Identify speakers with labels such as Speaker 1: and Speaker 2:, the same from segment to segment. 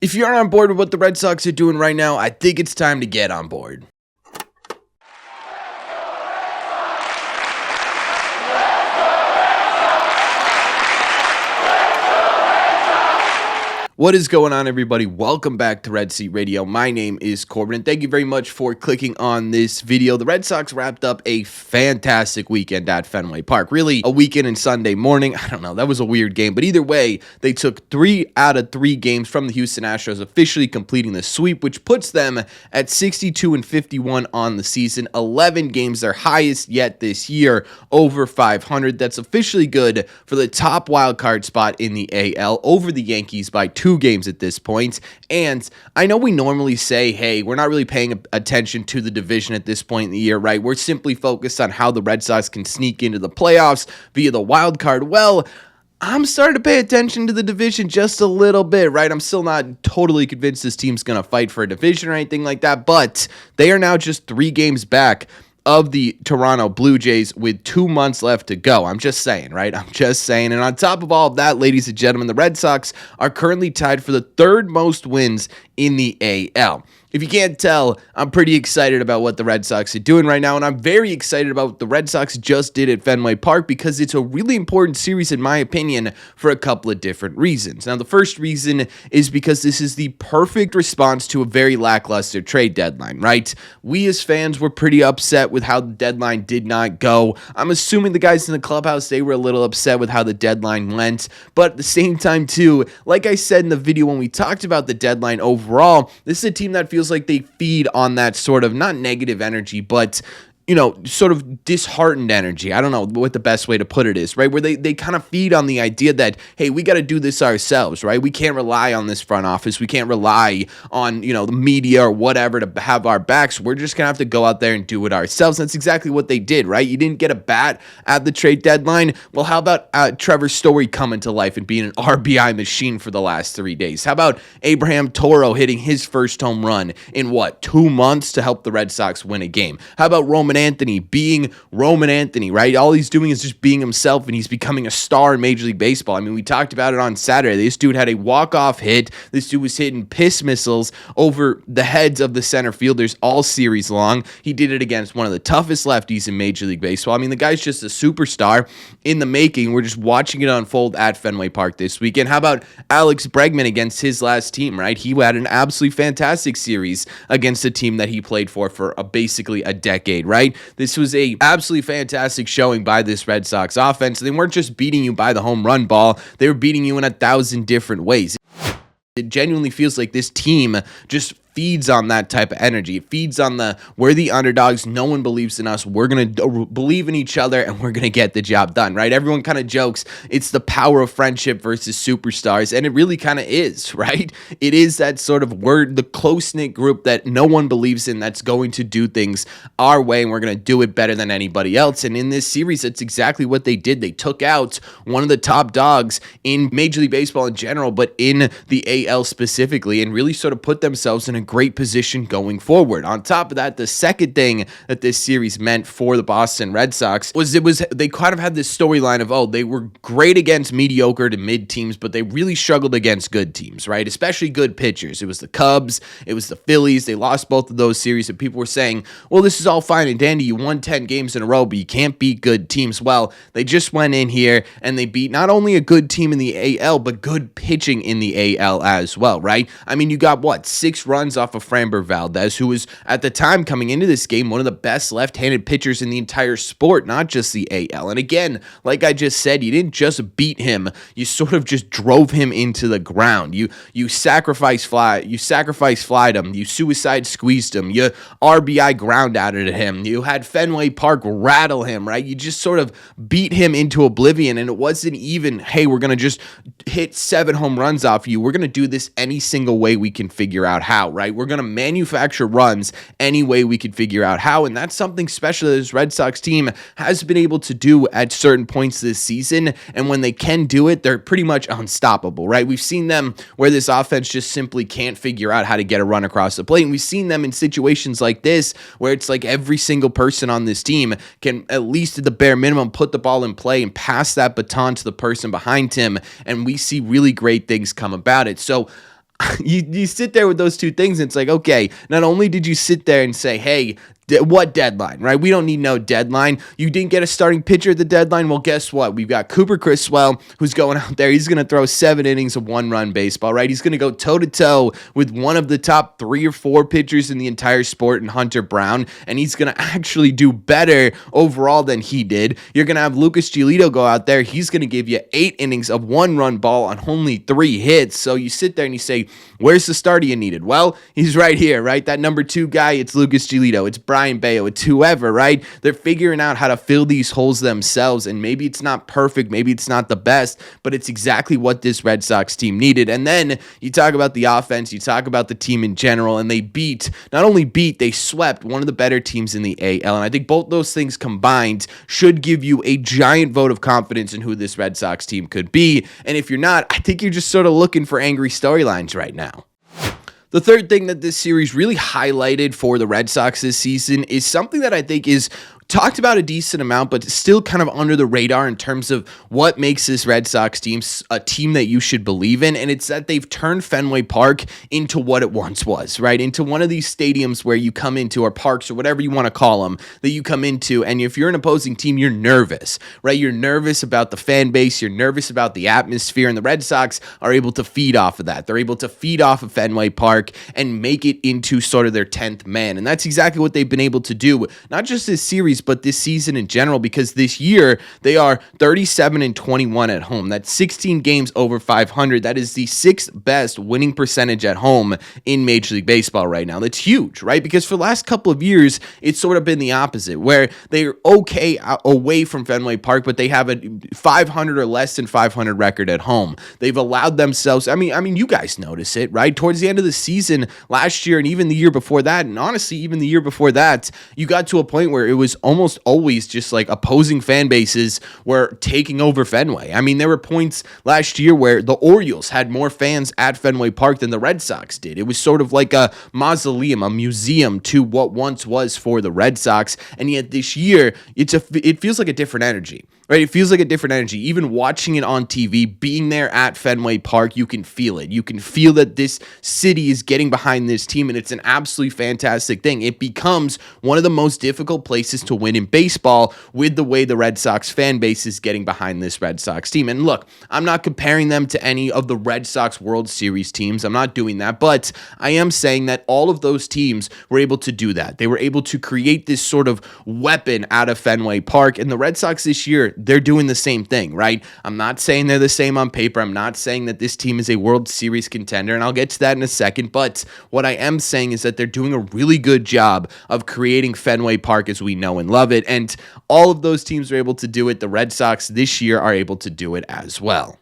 Speaker 1: If you're on board with what the Red Sox are doing right now, I think it's time to get on board. What is going on, everybody? Welcome back to Red Seat Radio. My name is Corbin, and thank you very much for clicking on this video. The Red Sox wrapped up a fantastic weekend at Fenway Park. Really, a weekend and Sunday morning. I don't know, that was a weird game, but either way, they took 3 out of 3 games from the Houston Astros, officially completing the sweep, which puts them at 62-51 on the season. 11 games, their highest yet this year, over 500. That's officially good for the top wild card spot in the AL over the Yankees by 2 games at this point. And I know we normally say, hey, we're not really paying attention to the division at this point in the year, right? We're simply focused on how the Red Sox can sneak into the playoffs via the wild card. Well, I'm starting to pay attention to the division just a little bit, right? I'm still not totally convinced this team's going to fight for a division or anything like that, but they are now just 3 games back of the Toronto Blue Jays with 2 months left to go. I'm just saying, right? I'm just saying. And on top of all of that, ladies and gentlemen, the Red Sox are currently tied for the 3rd most wins in the AL. If you can't tell, I'm pretty excited about what the Red Sox are doing right now, and I'm very excited about what the Red Sox just did at Fenway Park because it's a really important series, in my opinion, for a couple of different reasons. Now, the first reason is because this is the perfect response to a very lackluster trade deadline, right? We as fans were pretty upset with how the deadline did not go. I'm assuming the guys in the clubhouse, they were a little upset with how the deadline went, but at the same time, too, like I said in the video when we talked about the deadline overall, this is a team that feels like they feed on that sort of not negative energy, but sort of disheartened energy. I don't know what the best way to put it is, right? Where they kind of feed on the idea that, hey, we got to do this ourselves, right? We can't rely on this front office. We can't rely on, the media or whatever to have our backs. We're just going to have to go out there and do it ourselves. That's exactly what they did, right? You didn't get a bat at the trade deadline. Well, how about Trevor Story coming to life and being an RBI machine for the last 3 days? How about Abraham Toro hitting his first home run in 2 months to help the Red Sox win a game? How about Roman Anthony being Roman Anthony, right? All he's doing is just being himself, and he's becoming a star in Major League Baseball. I mean, we talked about it on Saturday. This dude had a walk-off hit. This dude was hitting piss missiles over the heads of the center fielders all series long. He did it against one of the toughest lefties in Major League Baseball. I mean, the guy's just a superstar in the making. We're just watching it unfold at Fenway Park this weekend. How about Alex Bregman against his last team, right? He had an absolutely fantastic series against a team that he played for basically a decade, right? This was a absolutely fantastic showing by this Red Sox offense. They weren't just beating you by the home run ball. They were beating you in 1,000 different ways. It genuinely feels like this team just feeds on that type of energy. It feeds on we're the underdogs. No one believes in us. We're going to believe in each other, and we're going to get the job done, right? Everyone kind of jokes it's the power of friendship versus superstars, and it really kind of is, right? It is that sort of the close-knit group that no one believes in that's going to do things our way, and we're going to do it better than anybody else. And in this series, that's exactly what they did. They took out one of the top dogs in Major League Baseball in general, but in the AL specifically, and really sort of put themselves in a great position going forward. On top of that, the second thing that this series meant for the Boston Red Sox was they kind of had this storyline of, they were great against mediocre to mid teams, but they really struggled against good teams, right? Especially good pitchers. It was the Cubs, it was the Phillies. They lost both of those series, and people were saying, well, this is all fine and dandy. You won 10 games in a row, but you can't beat good teams. Well, they just went in here and they beat not only a good team in the AL, but good pitching in the AL as well, right? I mean, you got 6 runs off of Framber Valdez, who was at the time coming into this game one of the best left-handed pitchers in the entire sport, not just the AL. And again, like I just said, you didn't just beat him, you sort of just drove him into the ground. You sacrifice flied him, you suicide squeezed him, you RBI ground out at him, you had Fenway Park rattle him, right? You just sort of beat him into oblivion, and it wasn't even, hey, we're going to just hit 7 home runs off you. We're going to do this any single way we can figure out how, right? We're going to manufacture runs any way we can figure out how, and that's something special that this Red Sox team has been able to do at certain points this season, and when they can do it, they're pretty much unstoppable, right? We've seen them where this offense just simply can't figure out how to get a run across the plate, and we've seen them in situations like this where it's like every single person on this team can, at least at the bare minimum, put the ball in play and pass that baton to the person behind him, and we see really great things come about it. So you sit there with those two things, and it's like, okay, not only did you sit there and say, hey, what deadline, right? We don't need no deadline. You didn't get a starting pitcher at the deadline. Well, guess what? We've got Cooper Criswell, who's going out there. He's going to throw 7 innings of 1-run baseball, right? He's going to go toe-to-toe with one of the top 3 or 4 pitchers in the entire sport in Hunter Brown, and he's going to actually do better overall than he did. You're going to have Lucas Giolito go out there. He's going to give you 8 innings of 1-run ball on only 3 hits. So you sit there and you say, where's the starter you needed? Well, he's right here, right? That number 2 guy, it's Lucas Giolito. It's Brian Bayo. It's whoever, right? They're figuring out how to fill these holes themselves, and maybe it's not perfect, maybe it's not the best, but it's exactly what this Red Sox team needed. And then you talk about the offense, you talk about the team in general, and they not only beat, they swept one of the better teams in the AL. And I think both those things combined should give you a giant vote of confidence in who this Red Sox team could be. And if you're not, I think you're just sort of looking for angry storylines right now. The third thing that this series really highlighted for the Red Sox this season is something that I think is talked about a decent amount, but still kind of under the radar in terms of what makes this Red Sox team a team that you should believe in. And it's that they've turned Fenway Park into what it once was, right? Into one of these stadiums where you come into, or parks, or whatever you want to call them, that you come into. And if you're an opposing team, you're nervous, right? You're nervous about the fan base. You're nervous about the atmosphere. And the Red Sox are able to feed off of that. They're able to feed off of Fenway Park and make it into sort of their 10th man. And that's exactly what they've been able to do, not just this series, but this season in general, because this year they are 37-21 at home. That's 16 games over 500. That is the 6th best winning percentage at home in Major League Baseball right now. That's huge, right? Because for the last couple of years, it's sort of been the opposite, where they're okay away from Fenway Park, but they have a 500 or less than 500 record at home. They've allowed themselves, I mean, you guys notice it, right? Towards the end of the season last year, and even the year before that, and honestly, even the year before that, you got to a point where it was almost always just like opposing fan bases were taking over Fenway. I mean, there were points last year where the Orioles had more fans at Fenway Park than the Red Sox did. It was sort of like a mausoleum, a museum to what once was for the Red Sox. And yet this year, it feels like a different energy. Right, it feels like a different energy. Even watching it on TV, being there at Fenway Park, you can feel it. You can feel that this city is getting behind this team, and it's an absolutely fantastic thing. It becomes one of the most difficult places to win in baseball with the way the Red Sox fan base is getting behind this Red Sox team. And look, I'm not comparing them to any of the Red Sox World Series teams. I'm not doing that, but I am saying that all of those teams were able to do that. They were able to create this sort of weapon out of Fenway Park, and the Red Sox this year, they're doing the same thing, right? I'm not saying they're the same on paper. I'm not saying that this team is a World Series contender, and I'll get to that in a second. But what I am saying is that they're doing a really good job of creating Fenway Park as we know and love it. And all of those teams are able to do it. The Red Sox this year are able to do it as well.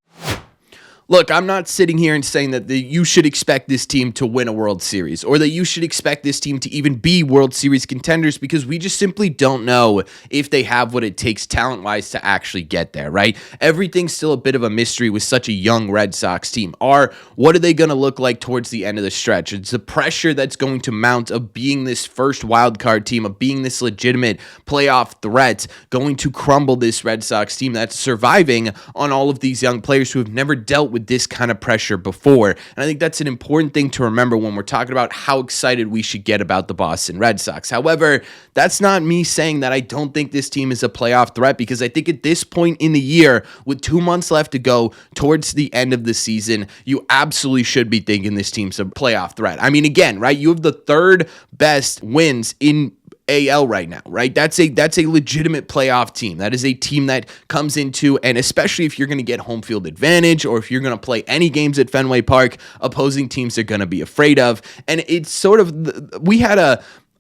Speaker 1: Look, I'm not sitting here and saying that you should expect this team to win a World Series, or that you should expect this team to even be World Series contenders, because we just simply don't know if they have what it takes talent-wise to actually get there, right? Everything's still a bit of a mystery with such a young Red Sox team. What are they going to look like towards the end of the stretch? It's the pressure that's going to mount of being this first wild card team, of being this legitimate playoff threat, going to crumble this Red Sox team that's surviving on all of these young players who have never dealt with this kind of pressure before. And I think that's an important thing to remember when we're talking about how excited we should get about the Boston Red Sox. However, that's not me saying that I don't think this team is a playoff threat, because I think at this point in the year, with 2 months left to go towards the end of the season, you absolutely should be thinking this team's a playoff threat. I mean, again, right, you have the 3rd best wins in AL right now, right? That's a legitimate playoff team. That is a team that comes into, and especially if you're going to get home field advantage, or if you're going to play any games at Fenway Park, opposing teams are going to be afraid of. And it's sort of, we had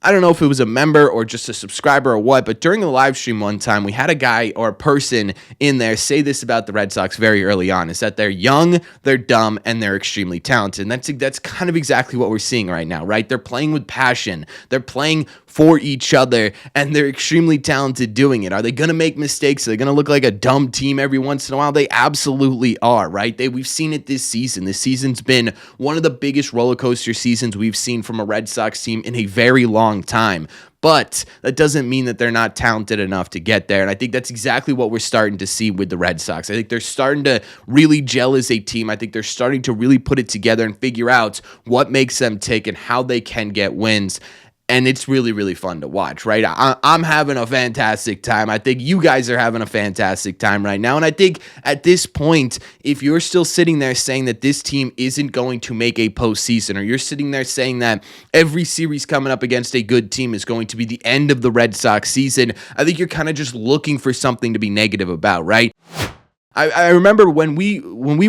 Speaker 1: I don't know if it was a member or just a subscriber or what, but during the live stream one time, we had a guy or a person in there say this about the Red Sox very early on, is that they're young, they're dumb, and they're extremely talented. And that's kind of exactly what we're seeing right now, right? They're playing with passion. They're playing for each other, and they're extremely talented doing it. Are they going to make mistakes? Are they going to look like a dumb team every once in a while? They absolutely are, right? We've seen it this season. This season's been one of the biggest roller coaster seasons we've seen from a Red Sox team in a very long time. But that doesn't mean that they're not talented enough to get there. And I think that's exactly what we're starting to see with the Red Sox. I think they're starting to really gel as a team. I think they're starting to really put it together and figure out what makes them tick and how they can get wins. And it's really, really fun to watch, right? I'm having a fantastic time. I think you guys are having a fantastic time right now. And I think at this point, if you're still sitting there saying that this team isn't going to make a postseason, or you're sitting there saying that every series coming up against a good team is going to be the end of the Red Sox season, I think you're kind of just looking for something to be negative about, right? I remember when we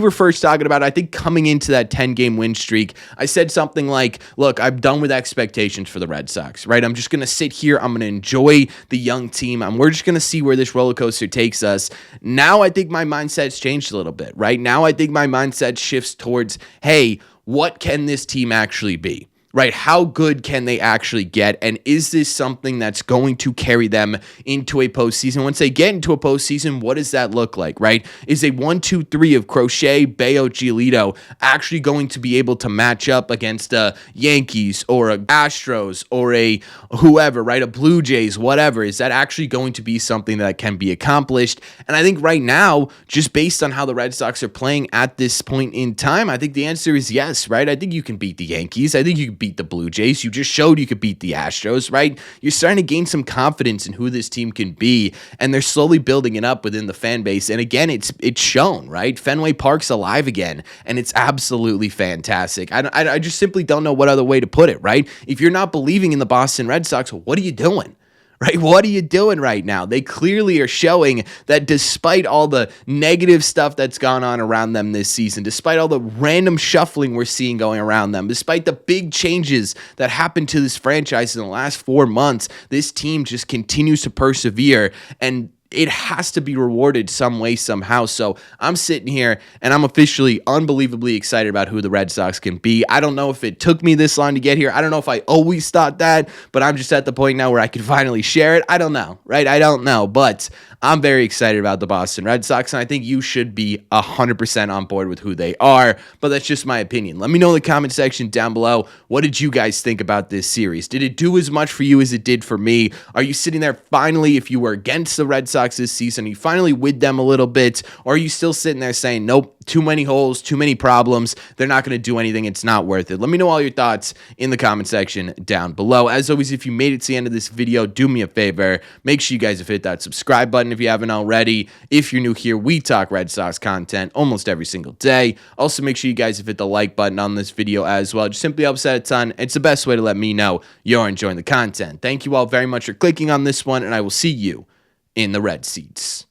Speaker 1: were first talking about it, I think coming into that 10-game win streak, I said something like, look, I'm done with expectations for the Red Sox, right? I'm just going to sit here. I'm going to enjoy the young team. We're just going to see where this roller coaster takes us. Now I think my mindset's changed a little bit, right? Now I think my mindset shifts towards, hey, what can this team actually be? Right? How good can they actually get? And is this something that's going to carry them into a postseason? Once they get into a postseason, what does that look like, right? Is a 1-2-3 of Crochet, Bayo, Giolito actually going to be able to match up against a Yankees or a Astros or a whoever, right? A Blue Jays, whatever. Is that actually going to be something that can be accomplished? And I think right now, just based on how the Red Sox are playing at this point in time, I think the answer is yes, right? I think you can beat the Yankees. I think you can beat the Blue Jays. You just showed you could beat the Astros, right? You're starting to gain some confidence in who this team can be, and they're slowly building it up within the fan base. And again, it's shown, right? Fenway Park's alive again, and it's absolutely fantastic. I just simply don't know what other way to put it, right? If you're not believing in the Boston Red Sox, what are you doing? Right? What are you doing right now? They clearly are showing that despite all the negative stuff that's gone on around them this season, despite all the random shuffling we're seeing going around them, despite the big changes that happened to this franchise in the last 4 months, this team just continues to persevere, and it has to be rewarded some way, somehow. So I'm sitting here and I'm officially unbelievably excited about who the Red Sox can be. I don't know if it took me this long to get here. I don't know if I always thought that, but I'm just at the point now where I can finally share it. I don't know, right? I don't know, but I'm very excited about the Boston Red Sox, and I think you should be 100% on board with who they are, but that's just my opinion. Let me know in the comment section down below, what did you guys think about this series? Did it do as much for you as it did for me? Are you sitting there finally, if you were against the Red Sox this season, are you finally with them a little bit, or are you still sitting there saying, nope, too many holes, too many problems, they're not going to do anything, it's not worth it? Let me know all your thoughts in the comment section down below. As always, if you made it to the end of this video, do me a favor, make sure you guys have hit that subscribe button if you haven't already. If you're new here, we talk Red Sox content almost every single day. Also, make sure you guys have hit the like button on this video as well. It just simply helps out a ton. It's the best way to let me know you're enjoying the content. Thank you all very much for clicking on this one, and I will see you in the red seats.